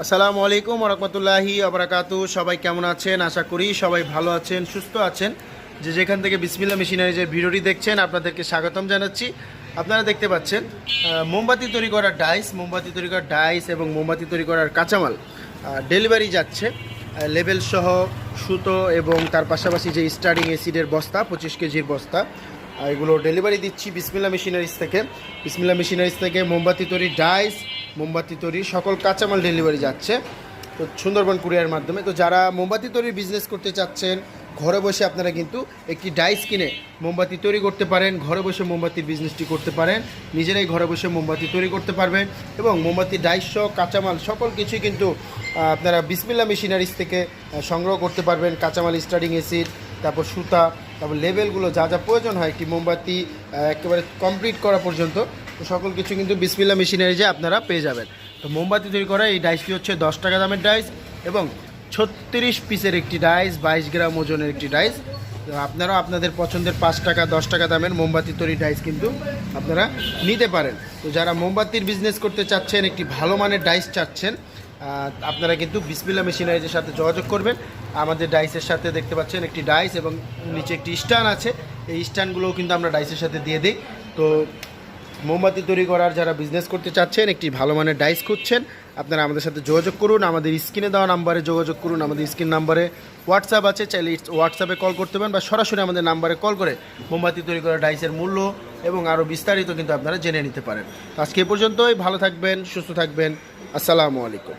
আসসালামু আলাইকুম ওয়া রাহমাতুল্লাহি ওয়া বারাকাতুহু। সবাই কেমন আছেন? আশা করি সবাই ভালো আছেন, সুস্থ আছেন। যেখান থেকে বিসমিল্লাহ মেশিনারিজের ভিডিওটি দেখছেন আপনাদেরকে স্বাগতম জানাচ্ছি। আপনারা দেখতে পাচ্ছেন মোমবাতি তৈরি করার ডাইস এবং মোমবাতি তৈরি করার কাঁচামাল ডেলিভারি যাচ্ছে লেবেল সহ, সুতো এবং তার পাশাপাশি যে স্টার্টিং অ্যাসিডের বস্তা 25 কেজির বস্তা, এগুলো ডেলিভারি দিচ্ছি বিসমিল্লাহ মেশিনারিজ থেকে মোমবাতি তৈরি ডাইস, মোমবাতি তৈরি সকল কাঁচামাল ডেলিভারি যাচ্ছে তো সুন্দরবন কুরিয়ার মাধ্যমে। তো যারা মোমবাতি তৈরির বিজনেস করতে চাচ্ছেন, ঘরে বসে আপনারা কিন্তু একটি ডাইস কিনে মোমবাতি তৈরি করতে পারেন, ঘরে বসে মোমবাতির বিজনেসটি করতে পারেন, নিজেরাই ঘরে বসে মোমবাতি তৈরি করতে পারবেন এবং মোমবাতি ডাইস সহ কাঁচামাল সকল কিছুই কিন্তু আপনারা বিসমিল্লাহ মেশিনারিজ থেকে সংগ্রহ করতে পারবেন। কাঁচামাল, স্টার্টিং অ্যাসিড, তারপর সুতা, তারপর লেবেলগুলো যা যা প্রয়োজন হয় একটি মোমবাতি একেবারে কমপ্লিট করা পর্যন্ত, তো সকল কিছু কিন্তু বিসমিল্লাহ মেশিনারিজে আপনারা পেয়ে যাবেন। তো মোমবাতি তৈরি করা এই ডাইসটি হচ্ছে 10 টাকা দামের ডাইস এবং 36 পিসের একটি ডাইস, 22 গ্রাম ওজনের একটি ডাইস। তো আপনারাও আপনাদের পছন্দের 5 টাকা 10 টাকা দামের মোমবাতি তৈরি ডাইস কিন্তু আপনারা নিতে পারেন। তো যারা মোমবাতির বিজনেস করতে চাচ্ছেন, একটি ভালো মানের ডাইস চাচ্ছেন, আপনারা কিন্তু বিসমিল্লাহ মেশিনারিজের সাথে যোগাযোগ করবেন। আমাদের ডাইসের সাথে দেখতে পাচ্ছেন একটি ডাইস এবং নিচে একটি স্ট্যান্ড আছে, এই স্ট্যান্ডগুলোও কিন্তু আমরা ডাইসের সাথে দিয়ে দিই। তো মোমবাতি তৈরি করার যারা বিজনেস করতে চাচ্ছেন, একটি ভালো মানের ডাইস খুঁজছেন, আপনারা আমাদের সাথে যোগাযোগ করুন। আমাদের স্ক্রিনে দেওয়া নাম্বারে যোগাযোগ করুন। আমাদের স্ক্রিন নাম্বারে হোয়াটসঅ্যাপ আছে, চাইলে হোয়াটসঅ্যাপে কল করতে পারেন বা সরাসরি আমাদের নাম্বারে কল করে মোমবাতি তৈরি করা ডাইসের মূল্য এবং আরও বিস্তারিত কিন্তু আপনারা জেনে নিতে পারেন। আজকে এ পর্যন্তই। ভালো থাকবেন, সুস্থ থাকবেন। আসসালামু আলাইকুম।